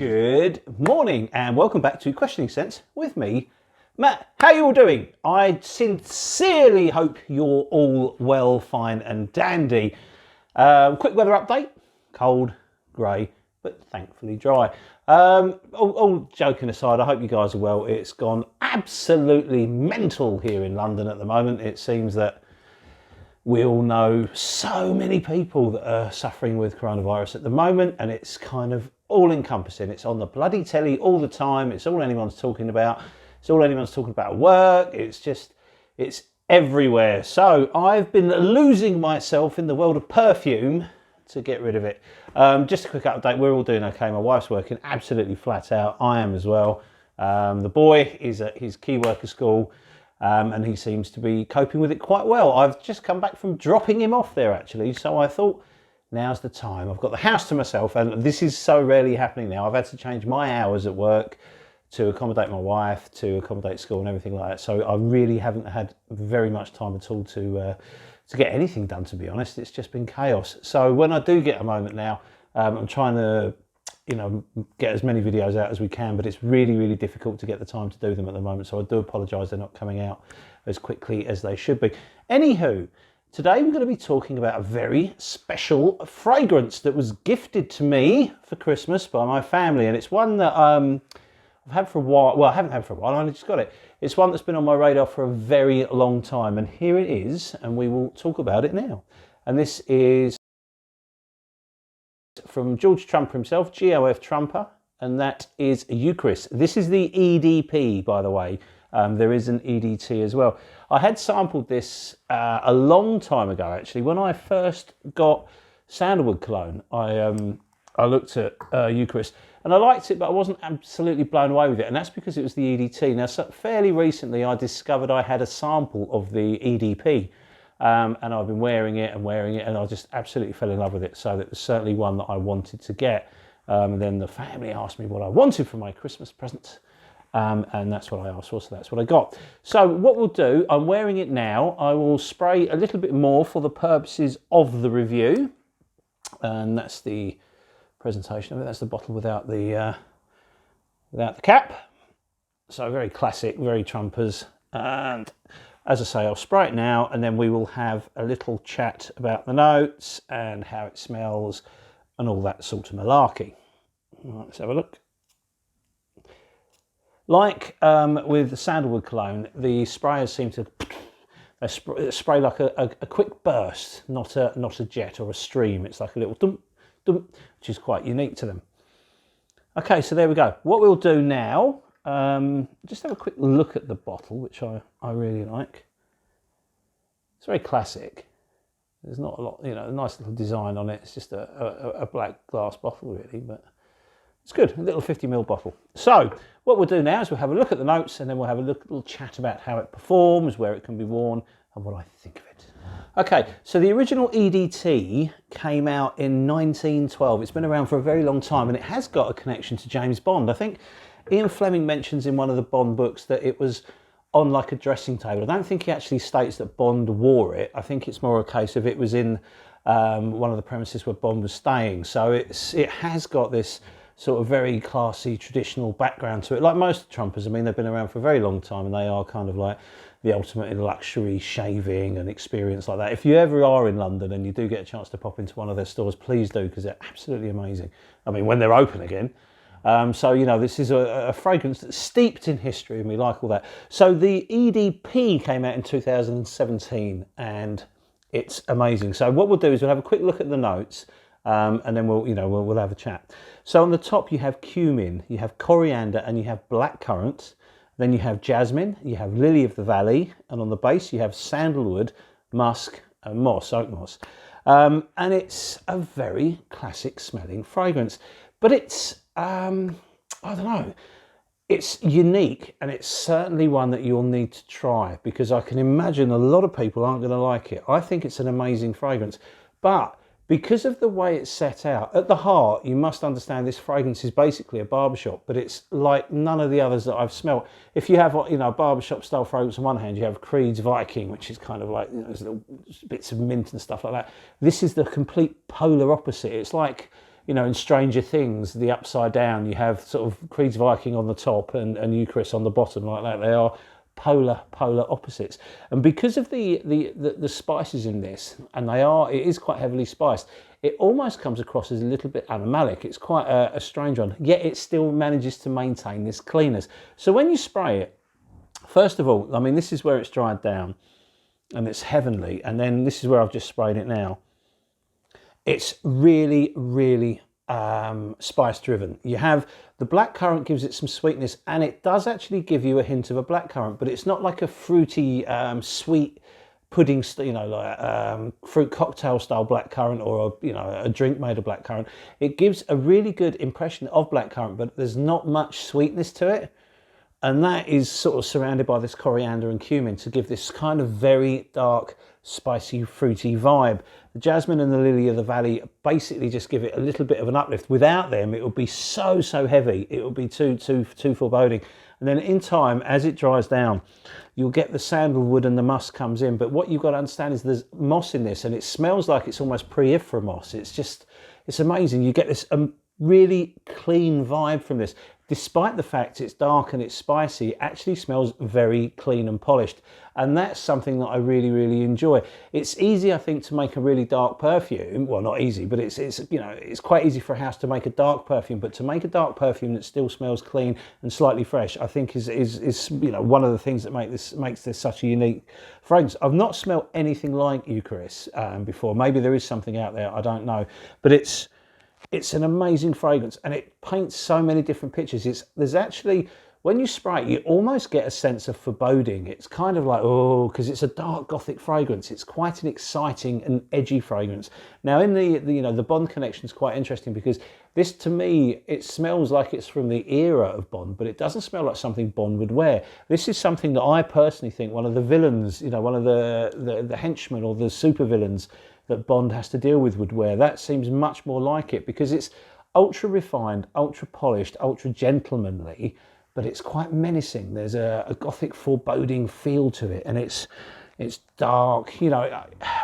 Good morning and welcome back to Questioning Sense with me, Matt. How you all doing? I sincerely hope you're all well, fine and dandy. Quick weather update. Cold, grey, but thankfully dry. All joking aside, I hope you guys are well. It's gone absolutely mental here in London at the moment. It seems that we all know so many people that are suffering with coronavirus at the moment, and it's kind of all encompassing. It's on the bloody telly all the time. It's all anyone's talking about. It's all anyone's talking about at work. It's everywhere. So I've been losing myself in the world of perfume to get rid of it. Just a quick update. We're all doing okay. My wife's working absolutely flat out. I am as well. The boy is at his key worker school. And he seems to be coping with it quite well. I've just come back from dropping him off there actually, so I thought now's the time. I've got the house to myself, and this is so rarely happening now. I've had to change my hours at work to accommodate my wife, to accommodate school and everything like that, so I really haven't had very much time at all to get anything done, to be honest. It's just been chaos. So when I do get a moment now, I'm trying to get as many videos out as we can, but it's really difficult to get the time to do them at the moment, so I do apologise they're not coming out as quickly as they should be. Anywho, today we're going to be talking about a very special fragrance that was gifted to me for Christmas by my family, and it's one that I've had for a while. Well, I haven't had for a while, I only just got it. It's one that's been on my radar for a very long time, and here it is, and we will talk about it now. And this is from Geo F Trumper himself, Geo F Trumper, and that is Eucris. This is the EDP, by the way. There is an EDT as well. I had sampled this a long time ago, actually. When I first got Sandalwood cologne, I looked at Eucris, and I liked it, but I wasn't absolutely blown away with it, and that's because it was the EDT. Now, fairly recently, I discovered I had a sample of the EDP. And I've been wearing it, and I just absolutely fell in love with it. So that was certainly one that I wanted to get. And then the family asked me what I wanted for my Christmas present, and that's what I asked for, so that's what I got. So what we'll do, I'm wearing it now. I will spray a little bit more for the purposes of the review, and that's the presentation of it. That's the bottle without the cap. So very classic, very Trumpers, and as I say, I'll spray it now, and then we will have a little chat about the notes and how it smells and all that sort of malarkey. Right, let's have a look. Like with the Sandalwood cologne, the sprayers seem to spray like a quick burst, not a jet or a stream. It's like a little dump, dump, which is quite unique to them. Okay, so there we go. What we'll do now, just have a quick look at the bottle, which I really like. It's very classic. There's not a lot, a nice little design on it. It's just a black glass bottle really, but it's good, a little 50ml bottle. So what we'll do now is we'll have a look at the notes, and then we'll have a little chat about how it performs, where it can be worn, and what I think of it. Okay, so the original EDT came out in 1912. It's been around for a very long time, and it has got a connection to James Bond. I think Ian Fleming mentions in one of the Bond books that it was on like a dressing table. I don't think he actually states that Bond wore it. I think it's more a case of it was in one of the premises where Bond was staying. So it has got this sort of very classy traditional background to it. Like most Trumpers, I mean, they've been around for a very long time, and they are kind of like the ultimate in luxury shaving and experience like that. If you ever are in London and you do get a chance to pop into one of their stores, please do, because they're absolutely amazing. I mean, when they're open again. So, this is a fragrance that's steeped in history, and we like all that. So the EDP came out in 2017, and it's amazing. So what we'll do is we'll have a quick look at the notes, and then we'll have a chat. So on the top you have cumin, you have coriander, and you have blackcurrant. Then you have jasmine, you have lily of the valley, and on the base you have sandalwood, musk, and moss, oak moss. And it's a very classic smelling fragrance, but it's I don't know, it's unique, and it's certainly one that you'll need to try, because I can imagine a lot of people aren't going to like it. I think it's an amazing fragrance, but because of the way it's set out, at the heart, you must understand this fragrance is basically a barbershop, but it's like none of the others that I've smelled. If you have, a barbershop style fragrance on one hand, you have Creed's Viking, which is kind of like, there's little bits of mint and stuff like that. This is the complete polar opposite. It's like you know, in Stranger Things, the Upside Down, you have sort of Creed's Viking on the top and Eucris on the bottom like that. They are polar opposites. And because of the spices in this, and it is quite heavily spiced, it almost comes across as a little bit animalic. It's quite a strange one, yet it still manages to maintain this cleanness. So when you spray it, first of all, I mean, this is where it's dried down and it's heavenly, and then this is where I've just sprayed it now. It's really spice driven. You have the blackcurrant, gives it some sweetness, and it does actually give you a hint of a blackcurrant, but it's not like a fruity sweet pudding, you know, like fruit cocktail style blackcurrant, or a drink made of blackcurrant. It gives a really good impression of blackcurrant, but there's not much sweetness to it. And that is sort of surrounded by this coriander and cumin to give this kind of very dark, spicy, fruity vibe. The jasmine and the lily of the valley basically just give it a little bit of an uplift. Without them, it would be so heavy. It would be too foreboding. And then in time, as it dries down, you'll get the sandalwood and the musk comes in. But what you've got to understand is there's moss in this, and it smells like it's almost pre-ifra moss. It's amazing. You get this really clean vibe from this. Despite the fact it's dark and it's spicy, it actually smells very clean and polished. And that's something that I really enjoy. It's easy, I think, to make a really dark perfume. Well, not easy, but it's quite easy for a house to make a dark perfume. But to make a dark perfume that still smells clean and slightly fresh, I think is one of the things that makes this such a unique fragrance. I've not smelled anything like Eucris before. Maybe there is something out there, I don't know. But it's an amazing fragrance, and it paints so many different pictures. There's actually, when you spray it, you almost get a sense of foreboding. It's kind of like, because it's a dark gothic fragrance. It's quite an exciting and edgy fragrance. Now, in the Bond connection is quite interesting, because this, to me, it smells like it's from the era of Bond, but it doesn't smell like something Bond would wear. This is something that I personally think one of the villains, one of the henchmen or the super villains that Bond has to deal with would wear. That seems much more like it, because it's ultra refined, ultra polished, ultra gentlemanly, but it's quite menacing. There's a gothic foreboding feel to it, and it's dark.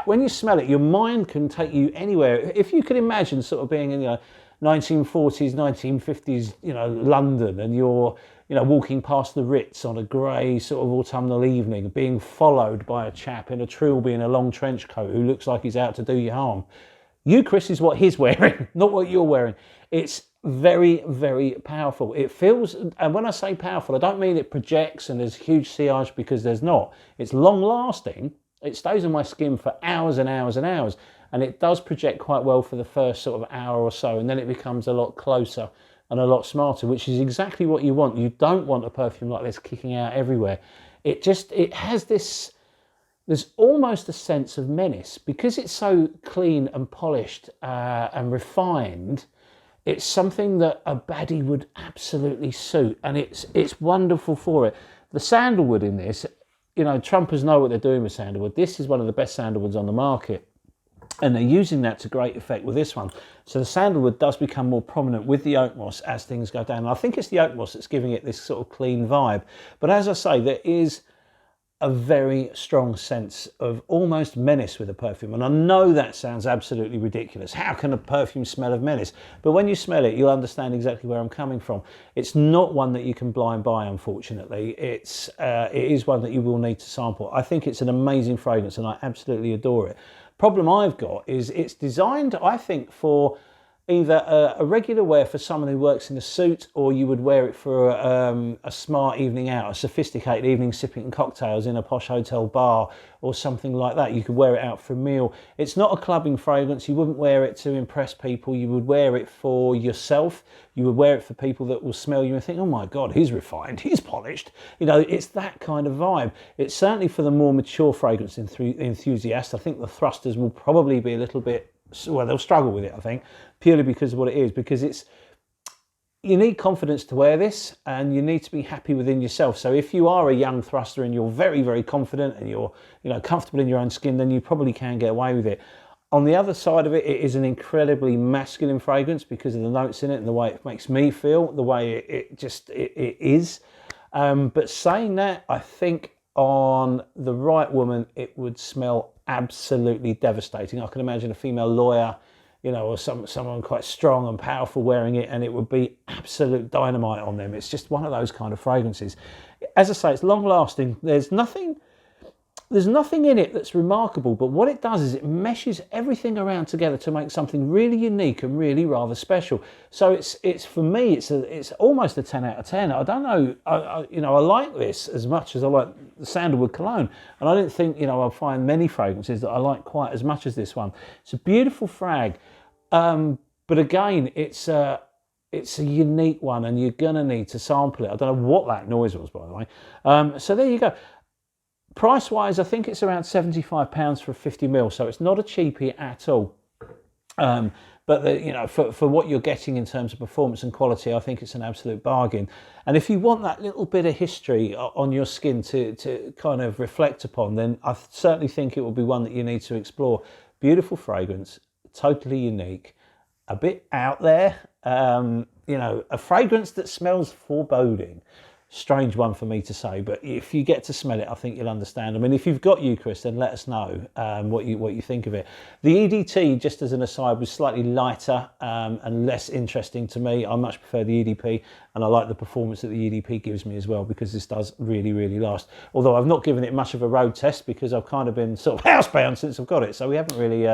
When you smell it, your mind can take you anywhere. If you could imagine sort of being in 1940s, 1950s, London, and you're walking past the Ritz on a grey sort of autumnal evening, being followed by a chap in a trilby and a long trench coat who looks like he's out to do you harm. Eucris is what he's wearing, not what you're wearing. It's very powerful. It feels, and when I say powerful, I don't mean it projects and there's huge sillage, because there's not. It's long lasting. It stays on my skin for hours and hours and hours, and it does project quite well for the first sort of hour or so, and then it becomes a lot closer and a lot smarter, which is exactly what you want. You don't want a perfume like this kicking out everywhere. It has this, there's almost a sense of menace, because it's so clean and polished and refined. It's something that a baddie would absolutely suit, and it's wonderful for it. The sandalwood in this, Trumpers know what they're doing with sandalwood. This is one of the best sandalwoods on the market, and they're using that to great effect with this one. So the sandalwood does become more prominent with the oak moss as things go down. And I think it's the oak moss that's giving it this sort of clean vibe. But as I say, there is a very strong sense of almost menace with a perfume. And I know that sounds absolutely ridiculous. How can a perfume smell of menace? But when you smell it, you'll understand exactly where I'm coming from. It's not one that you can blind buy, unfortunately. It is one that you will need to sample. I think it's an amazing fragrance, and I absolutely adore it. Problem I've got is it's designed, I think, for either a regular wear for someone who works in a suit, or you would wear it for a smart evening out, a sophisticated evening sipping cocktails in a posh hotel bar or something like that. You could wear it out for a meal. It's not a clubbing fragrance. You wouldn't wear it to impress people. You would wear it for yourself. You would wear it for people that will smell you and think, oh my God, he's refined, he's polished. It's that kind of vibe. It's certainly for the more mature fragrance enthusiast. I think the thrusters will probably be a little bit, well, they'll struggle with it, I think, purely because of what it is, because you need confidence to wear this, and you need to be happy within yourself. So if you are a young thruster and you're very confident and you're comfortable in your own skin, then you probably can get away with it. On the other side of it, it is an incredibly masculine fragrance because of the notes in it and the way it makes me feel, the way it is. But saying that, I think on the right woman, it would smell absolutely devastating. I can imagine a female lawyer you know, or someone quite strong and powerful wearing it, and it would be absolute dynamite on them. It's just one of those kind of fragrances. As I say, it's long lasting. There's nothing in it that's remarkable, but what it does is it meshes everything around together to make something really unique and really rather special. So it's for me, it's almost a 10 out of 10. I don't know, I like this as much as I like the Sandalwood cologne, and I didn't think, I'll find many fragrances that I like quite as much as this one. It's a beautiful frag, but again, it's a unique one, and you're gonna need to sample it. I don't know what that noise was, by the way. So there you go. Price wise, I think it's around £75 for a 50ml, so it's not a cheapie at all. But for what you're getting in terms of performance and quality, I think it's an absolute bargain. And if you want that little bit of history on your skin to kind of reflect upon, then I certainly think it will be one that you need to explore. Beautiful fragrance, totally unique, a bit out there, a fragrance that smells foreboding. Strange one for me to say, but if you get to smell it, I think you'll understand. I mean, if you've got Eucris, then let us know what you think of it. The EDT, just as an aside, was slightly lighter and less interesting to me. I much prefer the EDP, and I like the performance that the EDP gives me as well, because this does really, really last. Although I've not given it much of a road test, because I've kind of been sort of housebound since I've got it, so we haven't really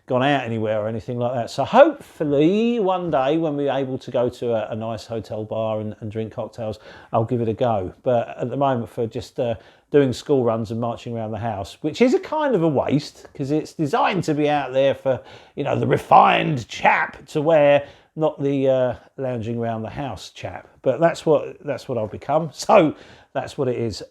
gone out anywhere or anything like that. So hopefully one day when we're able to go to a nice hotel bar and drink cocktails, I'll give it a go. But at the moment, for just doing school runs and marching around the house, which is a kind of a waste, because it's designed to be out there for, the refined chap to wear, not the lounging around the house chap. But that's what I'll become. So that's what it is.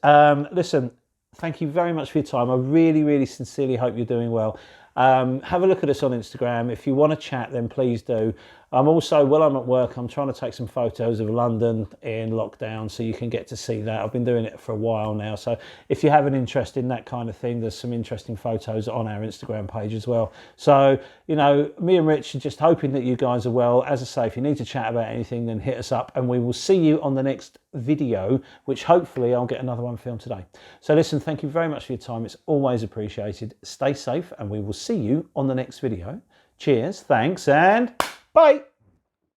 Listen, thank you very much for your time. I really, really sincerely hope you're doing well. Have a look at us on Instagram. If you want to chat, then please do. I'm also, while I'm at work, I'm trying to take some photos of London in lockdown, so you can get to see that. I've been doing it for a while now, so if you have an interest in that kind of thing, there's some interesting photos on our Instagram page as well. So, me and Rich are just hoping that you guys are well. As I say, if you need to chat about anything, then hit us up, and we will see you on the next video, which hopefully I'll get another one filmed today. So listen, thank you very much for your time. It's always appreciated. Stay safe, and we will see you on the next video. Cheers, thanks, and bye.